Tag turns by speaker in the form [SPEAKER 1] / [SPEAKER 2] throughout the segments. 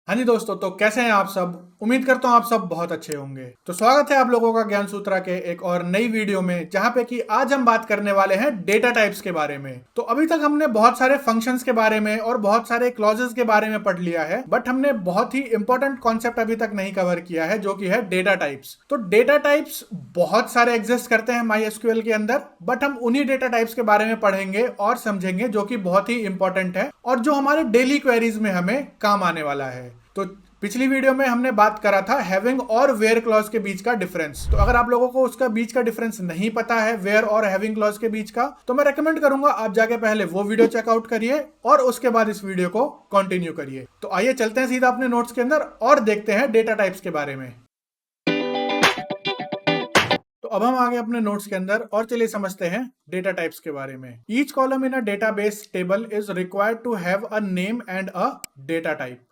[SPEAKER 1] हाँ जी दोस्तों, तो कैसे हैं आप सब। उम्मीद करता हूँ आप सब बहुत अच्छे होंगे। तो स्वागत है आप लोगों का ज्ञान सूत्रा के एक और नई वीडियो में, जहाँ पे कि आज हम बात करने वाले हैं डेटा टाइप्स के बारे में। तो अभी तक हमने बहुत सारे फंक्शंस के बारे में और बहुत सारे क्लॉजेस के बारे में पढ़ लिया है, बट हमने बहुत ही इंपॉर्टेंट कॉन्सेप्ट अभी तक नहीं कवर किया है, जो कि है डेटा टाइप्स। तो डेटा टाइप्स बहुत सारे एग्जिस्ट करते हैं MySQL के अंदर, बट हम उन्हीं डेटा टाइप्स के बारे में पढ़ेंगे और समझेंगे, जो कि बहुत ही इंपॉर्टेंट है और जो हमारे डेली क्वेरीज में हमें काम आने वाला है। तो पिछली वीडियो में हमने बात करा था हैविंग और वेयर क्लॉज के बीच का डिफरेंस। तो अगर आप लोगों को उसका बीच का डिफरेंस नहीं पता है, वेयर और हैविंग क्लॉज के बीच का, तो मैं रेकमेंड करूंगा आप जाके पहले वो वीडियो चेकआउट करिए और उसके बाद इस वीडियो को कंटिन्यू करिए। तो आइए चलते हैं सीधा अपने नोट्स के अंदर और देखते हैं डेटा टाइप्स के बारे में। तो अब हम आ गए अपने नोट्स के अंदर और चलिए समझते हैं डेटा टाइप्स के बारे में। Each column in a database table is required to have a name and a data type.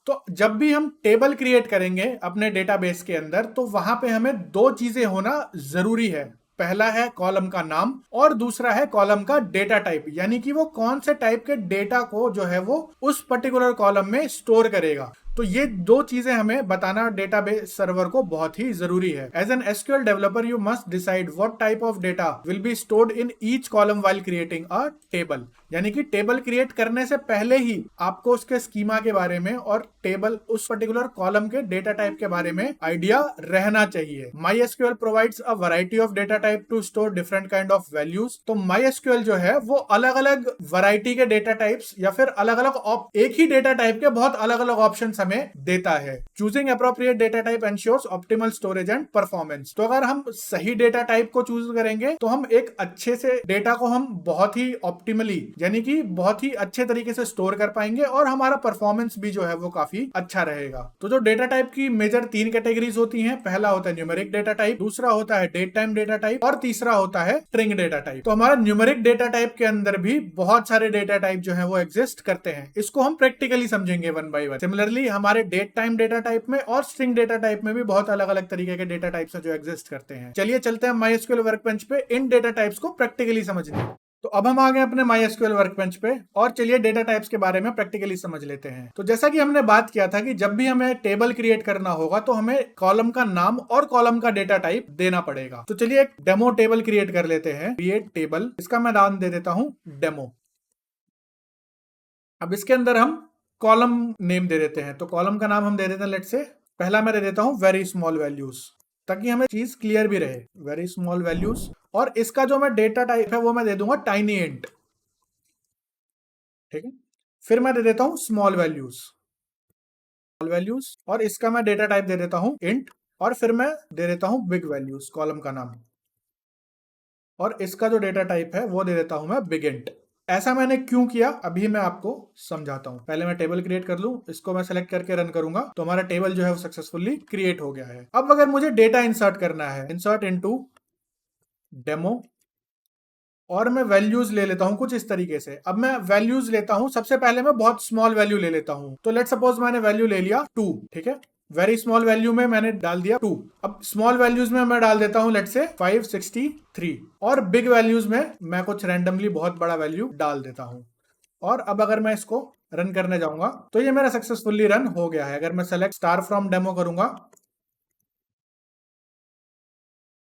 [SPEAKER 1] तो जब भी हम टेबल क्रिएट करेंगे अपने डेटाबेस के अंदर, तो वहां पे हमें दो चीजें होना जरूरी है। पहला है कॉलम का नाम और दूसरा है कॉलम का डेटा टाइप, यानी कि वो कौन से टाइप के डेटा को जो है वो उस पर्टिकुलर कॉलम में स्टोर करेगा। तो ये दो चीजें हमें बताना डेटाबेस सर्वर को बहुत ही जरूरी है। As an SQL developer you must decide what type of data will be stored in each column while creating a table. यानी कि टेबल क्रिएट करने से पहले ही आपको उसके स्कीमा के बारे में और टेबल उस पर्टिकुलर कॉलम के डेटा टाइप के बारे में आइडिया रहना चाहिए। MySQL provides a variety of data type two store different kind of values. तो MySQL जो है वो अलग अलग वैरायटी के डेटा टाइप्स या फिर अलग अलग एक ही डेटा टाइप के बहुत अलग अलग ऑप्शन हमें देता है। Choosing appropriate data type ensures optimal storage and performance. तो अगर हम सही डेटा टाइप को चूज करेंगे तो हम एक अच्छे से डेटा को हम बहुत ही ऑप्टिमली, यानी कि बहुत ही अच्छे तरीके से स्टोर कर पाएंगे और हमारा परफॉर्मेंस भी जो है वो काफी अच्छा रहेगा। तो जो डेटा टाइप की मेजर तीन कैटेगरीज होती हैं, पहला होता है न्यूमेरिक डेटा टाइप, दूसरा होता है डेट टाइम डेटा टाइप और तीसरा होता है स्ट्रिंग डेटा टाइप। तो हमारा न्यूमेरिक डेटा टाइप के अंदर भी बहुत सारे डेटा टाइप जो है वो एग्जिस्ट करते हैं। इसको हम प्रैक्टिकली समझेंगे वन बाय वन। सिमिलरली हमारे डेट टाइम डेटा टाइप में और स्ट्रिंग डेटा टाइप में भी बहुत अलग अलग तरीके के डेटा टाइप्स जो एग्जिस्ट करते हैं। चलिए चलते हैं MySQL वर्कबेंच पे इन डेटा टाइप्स को प्रैक्टिकली समझने। तो अब हम आ गए अपने MySQL वर्कबेंच पे और चलिए डेटा टाइप्स के बारे में प्रैक्टिकली समझ लेते हैं। तो जैसा कि हमने बात किया था कि जब भी हमें टेबल क्रिएट करना होगा तो हमें कॉलम का नाम और कॉलम का डेटा टाइप देना पड़ेगा। तो चलिए एक डेमो टेबल क्रिएट कर लेते हैं, क्रिएट टेबल। इसका मैं नाम दे देता हूं डेमो। अब इसके अंदर हम कॉलम नेम दे देते हैं। तो कॉलम का नाम हम दे देते हैं, लेट से पहला मैं दे देता हूं वेरी स्मॉल वैल्यूज, ताकि हमें चीज क्लियर भी रहे। Very small values. और इसका जो मैं डेटा टाइप है वो मैं दे दूंगा टाइनी इंट। ठीक है। फिर मैं दे देता हूं स्मॉल वैल्यूज, स्मॉल वैल्यूज। और इसका मैं डेटा टाइप दे देता हूं इंट। और फिर मैं दे देता हूं बिग वैल्यूज, कॉलम का नाम। और इसका जो डेटा टाइप है वो दे देता हूं मैं बिग इंट। ऐसा मैंने क्यों किया अभी मैं आपको समझाता हूं। पहले मैं टेबल क्रिएट कर लूं, इसको मैं सेलेक्ट करके रन करूंगा तो हमारा टेबल जो है वो सक्सेसफुली क्रिएट हो गया है। अब अगर मुझे डेटा इंसर्ट करना है, इंसर्ट इनटू डेमो, और मैं वैल्यूज ले लेता हूं कुछ इस तरीके से। अब मैं वैल्यूज लेता हूं, सबसे पहले मैं बहुत स्मॉल वैल्यू ले लेता हूं। तो लेट सपोज मैंने वैल्यू ले लिया 2। ठीक है। वेरी स्मॉल वैल्यू में मैंने डाल दिया 2। अब स्मॉल वैल्यूज में मैं डाल देता हूं लेट से 563। और बिग वैल्यूज में मैं कुछ रैंडमली बहुत बड़ा वैल्यू डाल देता हूं। और अब अगर मैं इसको रन करने जाऊंगा तो ये मेरा सक्सेसफुली रन हो गया है। अगर मैं सेलेक्ट स्टार फ्रॉम डेमो करूंगा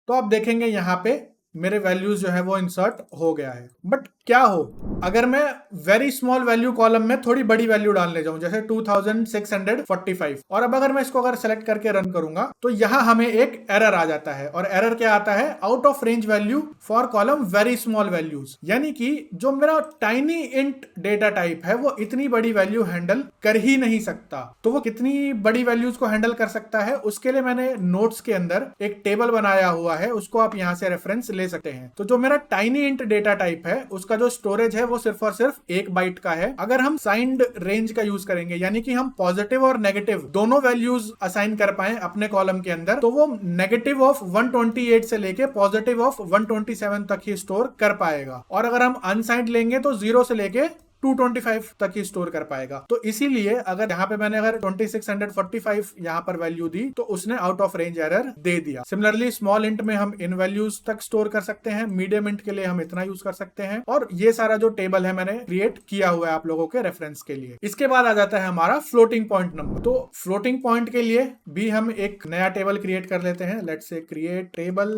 [SPEAKER 1] तो आप देखेंगे यहां पे मेरे वैल्यूज जो है वो इंसर्ट हो गया है। बट क्या हो अगर मैं वेरी स्मॉल वैल्यू कॉलम में थोड़ी बड़ी वैल्यू डालने जाऊं, जैसे 2645। और अब अगर मैं इसको अगर सेलेक्ट करके रन करूंगा तो यहां हमें एक एरर आ जाता है। और एरर क्या आता है? Out of range value for column very small values. यानी कि जो मेरा टाइनी इंट डेटा टाइप है वो इतनी बड़ी वैल्यू हैंडल कर ही नहीं सकता। तो वो कितनी बड़ी वैल्यूज को हैंडल कर सकता है, उसके लिए मैंने नोट्स के अंदर एक टेबल बनाया हुआ है, उसको आप यहां से रेफरेंस ले सकते हैं। तो जो मेरा टाइनी इंट डेटा टाइप है उसका जो स्टोरेज है वो सिर्फ और सिर्फ 1 बाइट का है। अगर हम साइंड रेंज का यूज करेंगे, यानी कि हम पॉजिटिव और नेगेटिव दोनों वैल्यूज असाइन कर पाए अपने कॉलम के अंदर, तो वो नेगेटिव ऑफ 128 से लेके पॉजिटिव ऑफ 127 तक ही स्टोर कर पाएगा। और अगर हम अनसाइंड लेंगे तो 0 से लेके 225 तक ही स्टोर कर पाएगा। तो इसीलिए अगर यहाँ पे मैंने अगर 2645 यहाँ पर वैल्यू दी तो उसने आउट ऑफ रेंज एरर दे दिया। सिमिलरली स्मॉल इंट में हम इन वैल्यूज तक स्टोर कर सकते हैं, मीडियम इंट के लिए हम इतना यूज कर सकते हैं, और ये सारा जो टेबल है मैंने क्रिएट किया हुआ है आप लोगों के रेफरेंस के लिए। इसके बाद आ जाता है हमारा फ्लोटिंग पॉइंट नंबर। तो फ्लोटिंग पॉइंट के लिए भी हम एक नया टेबल क्रिएट कर लेते हैं। Let's say create table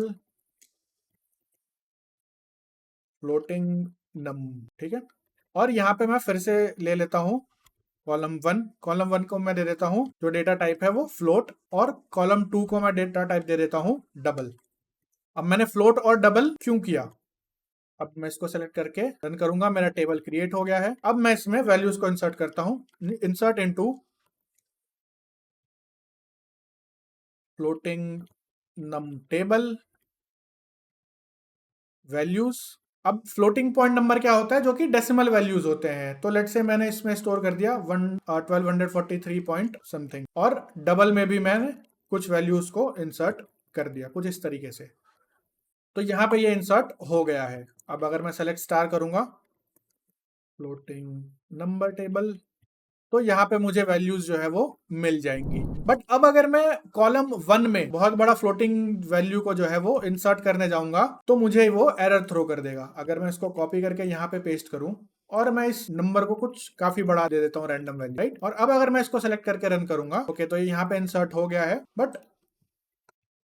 [SPEAKER 1] floating number, ठीक है। और यहाँ पे मैं फिर से ले लेता हूँ कॉलम वन को मैं दे देता हूँ जो डेटा टाइप है वो फ्लोट, और कॉलम 2 को मैं डेटा टाइप दे देता हूँ डबल। अब मैंने फ्लोट और डबल क्यों किया, अब मैं इसको सेलेक्ट करके रन करूंगा, मेरा टेबल क्रिएट हो गया है। अब मैं इसमें वैल्यूज को इंसर्ट करता हूं, इंसर्ट इनटू फ्लोटिंग नम टेबल वैल्यूज। अब फ्लोटिंग पॉइंट नंबर क्या होता है, जो कि डेसिमल वैल्यूज होते हैं। तो लेट से मैंने इसमें स्टोर कर दिया 1243 पॉइंट समथिंग, और डबल में भी मैंने कुछ वैल्यूज को इंसर्ट कर दिया कुछ इस तरीके से। तो यहाँ पे ये इंसर्ट हो गया है। अब अगर मैं सेलेक्ट स्टार करूंगा फ्लोटिंग नंबर टेबल, तो यहाँ पे मुझे वैल्यूज जो है वो मिल जाएंगी। बट अब अगर मैं कॉलम 1 में बहुत बड़ा फ्लोटिंग वैल्यू को जो है वो इंसर्ट करने जाऊंगा तो मुझे वो एरर थ्रो कर देगा। अगर मैं इसको कॉपी करके यहाँ पे पेस्ट करूं और मैं इस नंबर को कुछ काफी बड़ा दे देता हूँ, रैंडम वैल्यू, राइट। और अब अगर मैं इसको सेलेक्ट करके रन करूंगा, ओके, तो ये यहाँ पे इंसर्ट हो गया है। बट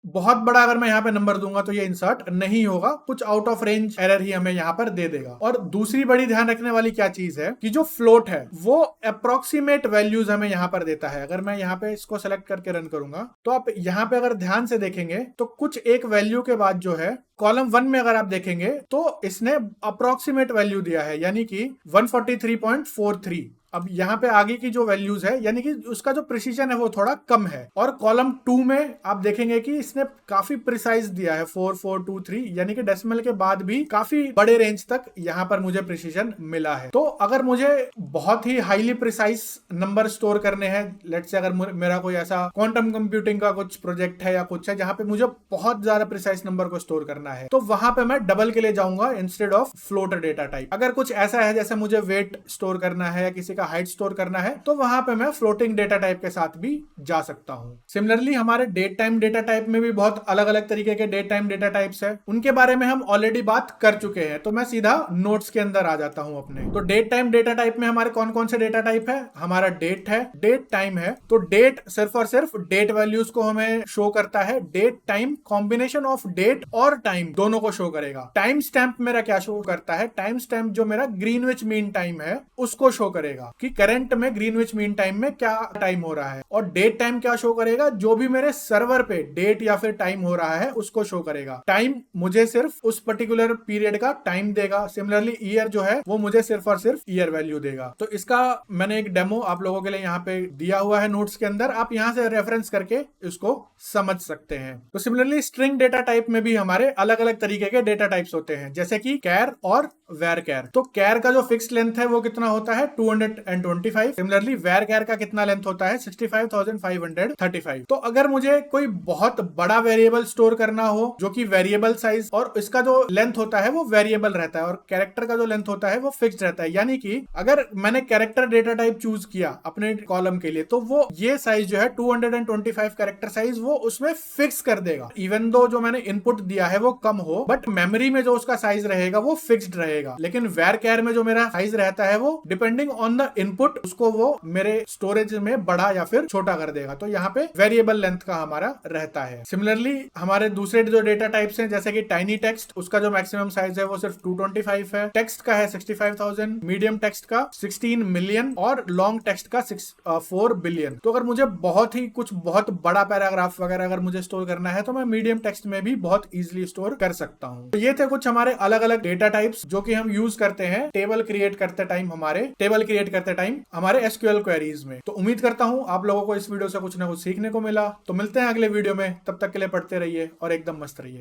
[SPEAKER 1] बहुत बड़ा अगर मैं यहाँ पे नंबर दूंगा तो ये इंसर्ट नहीं होगा, कुछ आउट ऑफ रेंज एरर ही हमें यहाँ पर दे देगा। और दूसरी बड़ी ध्यान रखने वाली क्या चीज है कि जो फ्लोट है वो अप्रोक्सीमेट वैल्यूज हमें यहाँ पर देता है। अगर मैं यहाँ पे इसको सेलेक्ट करके रन करूंगा तो आप यहाँ पे अगर ध्यान से देखेंगे तो कुछ एक वैल्यू के बाद जो है कॉलम 1 में अगर आप देखेंगे तो इसने अप्रोक्सीमेट वैल्यू दिया है, यानी कि 143.43। अब यहाँ पे आगे की जो वैल्यूज है यानी कि उसका जो प्रिसीजन है वो थोड़ा कम है। और कॉलम 2 में आप देखेंगे कि इसने काफी प्रिसाइज दिया है 4423, यानी कि डेसिमल के बाद भी काफी बड़े रेंज तक यहाँ पर मुझे प्रिसीजन मिला है। तो अगर मुझे बहुत ही हाईली प्रिसाइज नंबर स्टोर करने हैं, लेट्स से अगर मेरा कोई ऐसा क्वांटम कंप्यूटिंग का कुछ प्रोजेक्ट है या कुछ है जहां पे मुझे बहुत ज्यादा प्रिसाइज नंबर को स्टोर करना है, तो वहां पे मैं डबल के लिए जाऊंगा instead of float data type. अगर कुछ ऐसा है जैसे मुझे वेट स्टोर करना है या किसी हाइट स्टोर करना है तो वहां पे मैं फ्लोटिंग डेटा टाइप के साथ भी जा सकता हूं। सिमिलरली हमारे डेट टाइम डेटा टाइप में भी बहुत अलग अलग तरीके के डेट टाइम डेटा टाइप्स है, उनके बारे में हम ऑलरेडी बात कर चुके हैं। तो मैं सीधा नोट्स के अंदर आ जाता हूं अपने। तो डेट टाइम डेटा टाइप में हमारे कौन कौन से डेटा टाइप है, हमारा डेट है, डेट टाइम है। तो डेट सिर्फ और सिर्फ डेट वैल्यूज को हमें शो करता है। Date time combination of date और टाइम दोनों को शो करेगा। टाइम स्टैंप मेरा क्या शो करता है, टाइम स्टैंप जो मेरा ग्रीनविच मीन टाइम है उसको शो करेगा कि करंट में ग्रीनविच मीन टाइम में क्या टाइम हो रहा है। और डेट टाइम क्या शो करेगा, जो भी मेरे सर्वर पे डेट या फिर टाइम हो रहा है उसको शो करेगा। टाइम मुझे सिर्फ उस पर्टिकुलर पीरियड का टाइम देगा। सिमिलरली ईयर जो है वो मुझे सिर्फ और सिर्फ ईयर वैल्यू देगा। तो इसका मैंने एक डेमो आप लोगों के लिए यहाँ पे दिया हुआ है नोट्स के अंदर, आप यहाँ से रेफरेंस करके इसको समझ सकते हैं। तो सिमिलरली स्ट्रिंग डेटा टाइप में भी हमारे अलग अलग तरीके के डेटा टाइप्स होते हैं, जैसे कि कैर और वेर कैर। तो कैर का जो फिक्स लेंथ है वो कितना होता है 225। सिमिलरली वेर कैर का कितना लेंथ होता है 65,535। तो अगर मुझे कोई बहुत बड़ा वेरिएबल स्टोर करना हो जो कि वेरिएबल साइज और इसका जो लेंथ होता है वो वेरिएबल रहता है और कैरेक्टर का जो लेंथ होता है वो फिक्स्ड रहता है, यानी कि अगर मैंने कैरेक्टर डेटा टाइप चूज किया अपने कॉलम के लिए तो वो ये साइज जो है 225 कैरेक्टर साइज वो उसमें फिक्स कर देगा। इवन दो जो मैंने इनपुट दिया है वो कम हो, बट मेमोरी में जो उसका साइज रहेगा वो फिक्स्ड रहेगा। लेकिन वेर कैर में जो मेरा साइज रहता है वो डिपेंडिंग ऑन द इनपुट उसको वो मेरे स्टोरेज में बड़ा या फिर छोटा कर देगा। तो यहाँ पे वेरिएबल लेंथ का हमारा रहता है। सिमिलरली हमारे दूसरे जो डेटा टाइप्स हैं जैसे कि टाइनी टेक्स्ट, उसका जो मैक्सिमम साइज है वो सिर्फ 225 है। टेक्स्ट का है 65,000, मीडियम टेक्स्ट का 16 मिलियन और लॉन्ग टेक्स्ट का 4 बिलियन। तो अगर मुझे बहुत बड़ा पैराग्राफ वगैरह अगर मुझे स्टोर करना है तो मैं मीडियम टेक्स्ट में भी बहुत इजीली स्टोर कर सकता हूँ। तो ये थे कुछ हमारे अलग अलग डेटा टाइप्स जो कि हम यूज करते हैं टेबल क्रिएट करते टाइम हमारे एसक्यूएल क्वेरीज में। तो उम्मीद करता हूं आप लोगों को इस वीडियो से कुछ ना कुछ सीखने को मिला। तो मिलते हैं अगले वीडियो में, तब तक के लिए पढ़ते रहिए और एकदम मस्त रहिए।